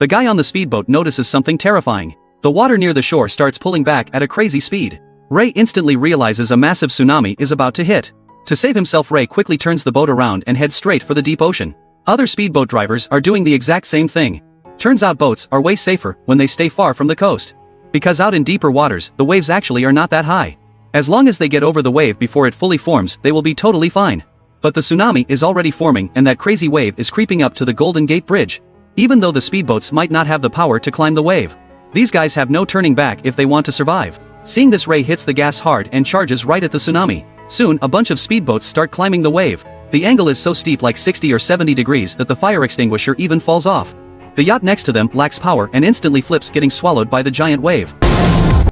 The guy on the speedboat notices something terrifying. The water near the shore starts pulling back at a crazy speed. Ray instantly realizes a massive tsunami is about to hit. To save himself, Ray quickly turns the boat around and heads straight for the deep ocean. Other speedboat drivers are doing the exact same thing. Turns out boats are way safer when they stay far from the coast. Because out in deeper waters, the waves actually are not that high. As long as they get over the wave before it fully forms, they will be totally fine. But the tsunami is already forming and that crazy wave is creeping up to the Golden Gate Bridge. Even though the speedboats might not have the power to climb the wave, these guys have no turning back if they want to survive. Seeing this, Ray hits the gas hard and charges right at the tsunami. Soon, a bunch of speedboats start climbing the wave. The angle is so steep, like 60 or 70 degrees, that the fire extinguisher even falls off. The yacht next to them lacks power and instantly flips, getting swallowed by the giant wave.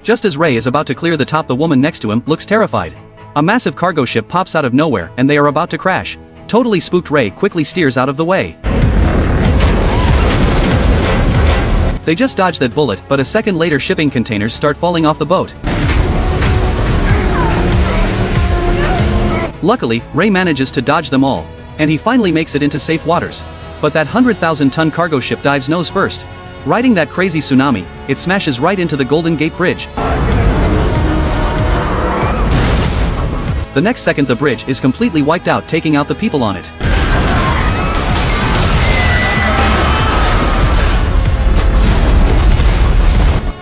Just as Ray is about to clear the top, the woman next to him looks terrified. A massive cargo ship pops out of nowhere and they are about to crash. Totally spooked, Ray quickly steers out of the way. They just dodge that bullet, but a second later shipping containers start falling off the boat. Luckily, Ray manages to dodge them all, and he finally makes it into safe waters. But that 100,000-ton cargo ship dives nose first. Riding that crazy tsunami, it smashes right into the Golden Gate Bridge. The next second, the bridge is completely wiped out, taking out the people on it.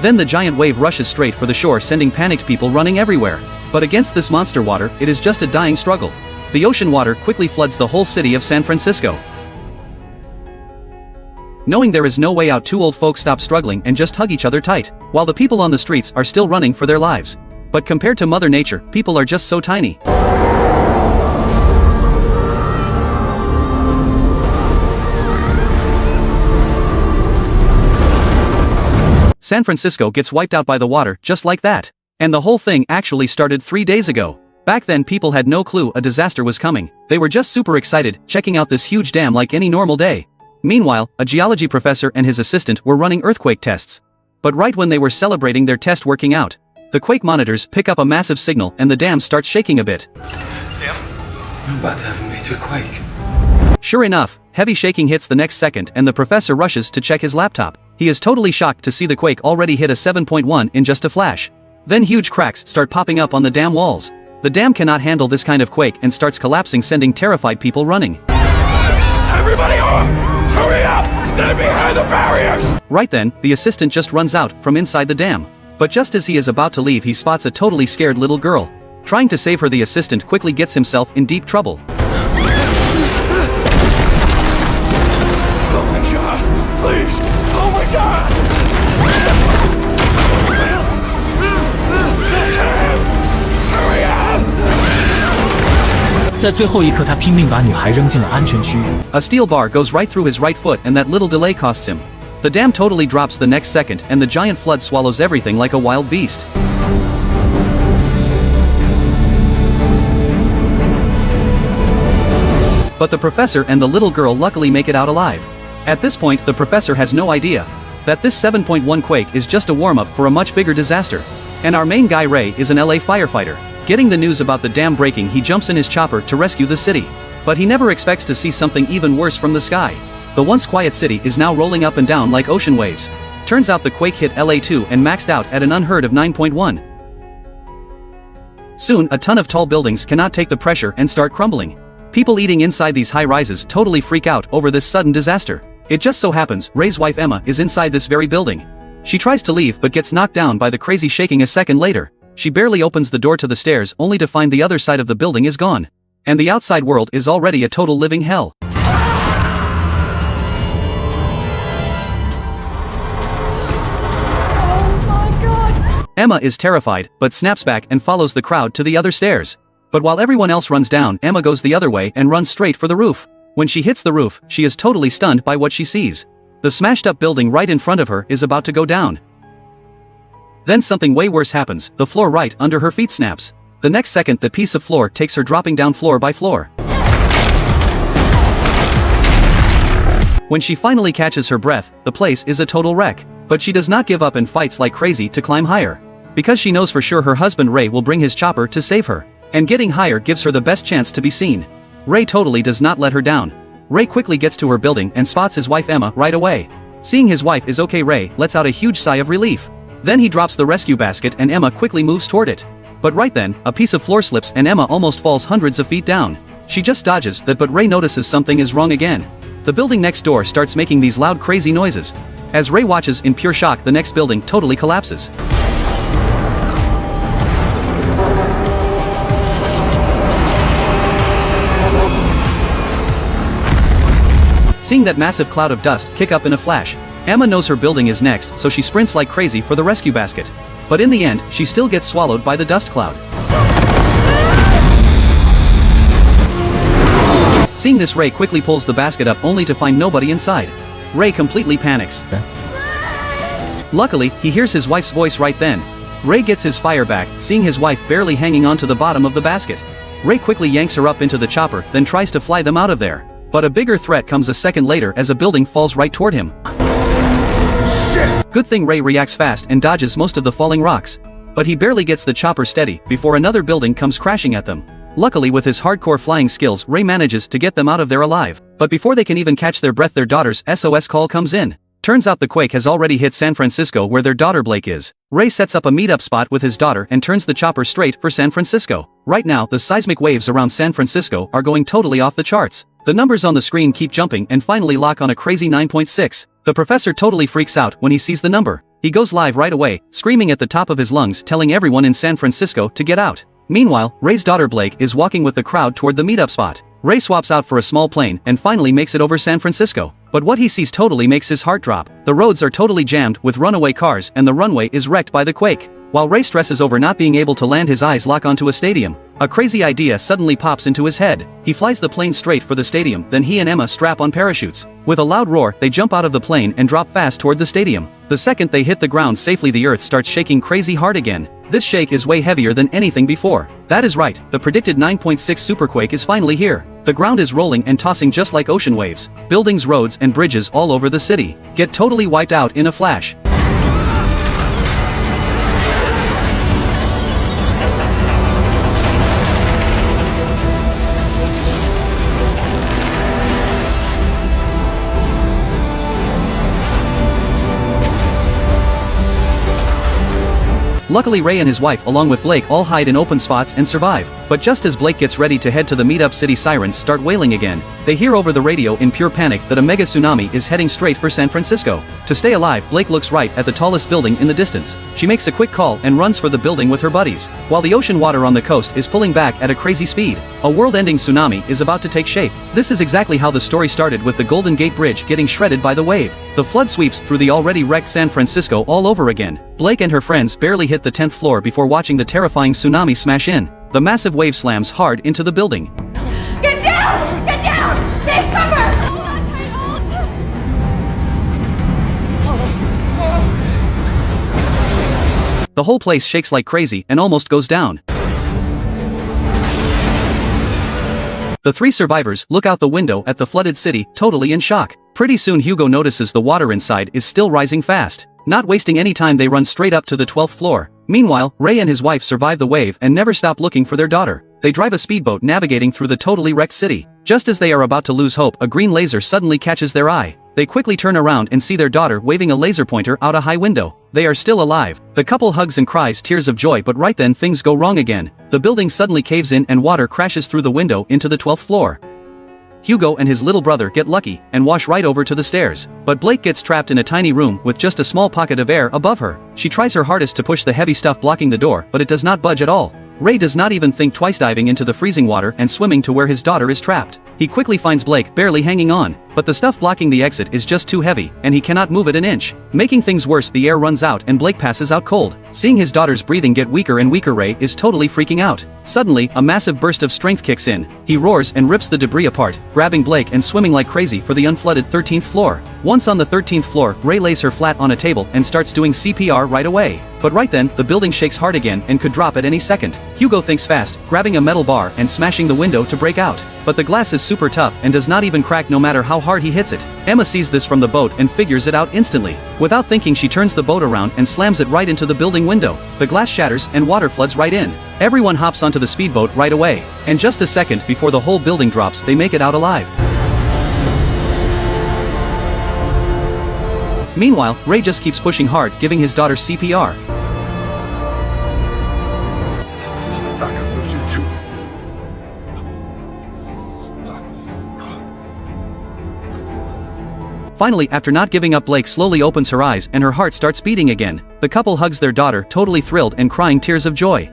Then the giant wave rushes straight for the shore, sending panicked people running everywhere. But against this monster water, it is just a dying struggle. The ocean water quickly floods the whole city of San Francisco. Knowing there is no way out, two old folks stop struggling and just hug each other tight, while the people on the streets are still running for their lives. But compared to Mother Nature, people are just so tiny. San Francisco gets wiped out by the water just like that. And the whole thing actually started 3 days ago. Back then, people had no clue a disaster was coming. They were just super excited, checking out this huge dam like any normal day. Meanwhile, a geology professor and his assistant were running earthquake tests. But right when they were celebrating their test working out, the quake monitors pick up a massive signal and the dam starts shaking a bit. Damn. We're about to have a major quake. Sure enough, heavy shaking hits the next second and the professor rushes to check his laptop. He is totally shocked to see the quake already hit a 7.1 in just a flash. Then huge cracks start popping up on the dam walls. The dam cannot handle this kind of quake and starts collapsing, sending terrified people running. Everybody off! Hurry up! Stand behind the barriers! Right then, the assistant just runs out from inside the dam. But just as he is about to leave, he spots a totally scared little girl. Trying to save her, the assistant quickly gets himself in deep trouble. Oh my god! Please! Oh my god! 在最后一刻，他拼命把女孩扔进了安全区。A steel bar goes right through his right foot and that little delay costs him. The dam totally drops the next second and the giant flood swallows everything like a wild beast. But the professor and the little girl luckily make it out alive. At this point, the professor has no idea that this 7.1 quake is just a warm-up for a much bigger disaster. And our main guy Ray is an LA firefighter. Getting the news about the dam breaking, he jumps in his chopper to rescue the city. But he never expects to see something even worse from the sky. The once quiet city is now rolling up and down like ocean waves. Turns out the quake hit LA too and maxed out at an unheard of 9.1. Soon, a ton of tall buildings cannot take the pressure and start crumbling. People eating inside these high rises totally freak out over this sudden disaster. It just so happens Ray's wife Emma is inside this very building. She tries to leave but gets knocked down by the crazy shaking a second later. She barely opens the door to the stairs only to find the other side of the building is gone. And the outside world is already a total living hell. Oh my god! Emma is terrified, but snaps back and follows the crowd to the other stairs. But while everyone else runs down, Emma goes the other way and runs straight for the roof. When she hits the roof, she is totally stunned by what she sees. The smashed up building right in front of her is about to go down. Then something way worse happens, the floor right under her feet snaps. The next second the piece of floor takes her dropping down floor by floor. When she finally catches her breath, the place is a total wreck. But she does not give up and fights like crazy to climb higher. Because she knows for sure her husband Ray will bring his chopper to save her. And getting higher gives her the best chance to be seen. Ray totally does not let her down. Ray quickly gets to her building and spots his wife Emma right away. Seeing his wife is okay, Ray lets out a huge sigh of relief. Then he drops the rescue basket and Emma quickly moves toward it. But right then, a piece of floor slips and Emma almost falls hundreds of feet down. She just dodges that, but Ray notices something is wrong again. The building next door starts making these loud crazy noises. As Ray watches in pure shock, the next building totally collapses. Seeing that massive cloud of dust kick up in a flash, Emma knows her building is next, so she sprints like crazy for the rescue basket. But in the end, she still gets swallowed by the dust cloud. Seeing this, Ray quickly pulls the basket up only to find nobody inside. Ray completely panics. Luckily, he hears his wife's voice right then. Ray gets his fire back, seeing his wife barely hanging onto the bottom of the basket. Ray quickly yanks her up into the chopper, then tries to fly them out of there. But a bigger threat comes a second later as a building falls right toward him. Shit. Good thing Ray reacts fast and dodges most of the falling rocks. But he barely gets the chopper steady before another building comes crashing at them. Luckily, with his hardcore flying skills, Ray manages to get them out of there alive. But before they can even catch their breath, their daughter's SOS call comes in. Turns out the quake has already hit San Francisco, where their daughter Blake is. Ray sets up a meetup spot with his daughter and turns the chopper straight for San Francisco. Right now, the seismic waves around San Francisco are going totally off the charts. The numbers on the screen keep jumping and finally lock on a crazy 9.6. The professor totally freaks out when he sees the number. He goes live right away, screaming at the top of his lungs, telling everyone in San Francisco to get out. Meanwhile, Ray's daughter Blake is walking with the crowd toward the meetup spot. Ray swaps out for a small plane and finally makes it over San Francisco. But what he sees totally makes his heart drop. The roads are totally jammed with runaway cars and the runway is wrecked by the quake. While Ray stresses over not being able to land, his eyes lock onto a stadium. A crazy idea suddenly pops into his head. He flies the plane straight for the stadium, then he and Emma strap on parachutes. With a loud roar, they jump out of the plane and drop fast toward the stadium. The second they hit the ground safely, the earth starts shaking crazy hard again. This shake is way heavier than anything before. That is right, the predicted 9.6 superquake is finally here. The ground is rolling and tossing just like ocean waves. Buildings, roads, and bridges all over the city get totally wiped out in a flash. Luckily, Ray and his wife along with Blake all hide in open spots and survive. But just as Blake gets ready to head to the meetup city, sirens start wailing again. They hear over the radio in pure panic that a mega tsunami is heading straight for San Francisco. To stay alive, Blake looks right at the tallest building in the distance. She makes a quick call and runs for the building with her buddies. While the ocean water on the coast is pulling back at a crazy speed, a world-ending tsunami is about to take shape. This is exactly how the story started, with the Golden Gate Bridge getting shredded by the wave. The flood sweeps through the already wrecked San Francisco all over again. Blake and her friends barely hit the 10th floor before watching the terrifying tsunami smash in. The massive wave slams hard into the building. Get down! Get down! Take cover! The whole place shakes like crazy and almost goes down. The three survivors look out the window at the flooded city, totally in shock. Pretty soon Hugo notices the water inside is still rising fast. Not wasting any time, they run straight up to the 12th floor. Meanwhile, Ray and his wife survive the wave and never stop looking for their daughter. They drive a speedboat navigating through the totally wrecked city. Just as they are about to lose hope, a green laser suddenly catches their eye. They quickly turn around and see their daughter waving a laser pointer out a high window. They are still alive. The couple hugs and cries tears of joy, but right then things go wrong again. The building suddenly caves in and water crashes through the window into the 12th floor. Hugo and his little brother get lucky and wash right over to the stairs. But Blake gets trapped in a tiny room with just a small pocket of air above her. She tries her hardest to push the heavy stuff blocking the door, but it does not budge at all. Ray does not even think twice, diving into the freezing water and swimming to where his daughter is trapped. He quickly finds Blake barely hanging on, but the stuff blocking the exit is just too heavy, and he cannot move it an inch. Making things worse, the air runs out and Blake passes out cold. Seeing his daughter's breathing get weaker and weaker, Ray is totally freaking out. Suddenly, a massive burst of strength kicks in. He roars and rips the debris apart, grabbing Blake and swimming like crazy for the unflooded 13th floor. Once on the 13th floor, Ray lays her flat on a table and starts doing CPR right away. But right then, the building shakes hard again and could drop at any second. Hugo thinks fast, grabbing a metal bar and smashing the window to break out. But the glass is super tough and does not even crack no matter how hard he hits it. Emma sees this from the boat and figures it out instantly. Without thinking, she turns the boat around and slams it right into the building window. The glass shatters and water floods right in. Everyone hops onto the speedboat right away. And just a second before the whole building drops, they make it out alive. Meanwhile, Ray just keeps pushing hard, giving his daughter CPR. I can lose you too. Finally, after not giving up, Blake slowly opens her eyes and her heart starts beating again. The couple hugs their daughter, totally thrilled and crying tears of joy.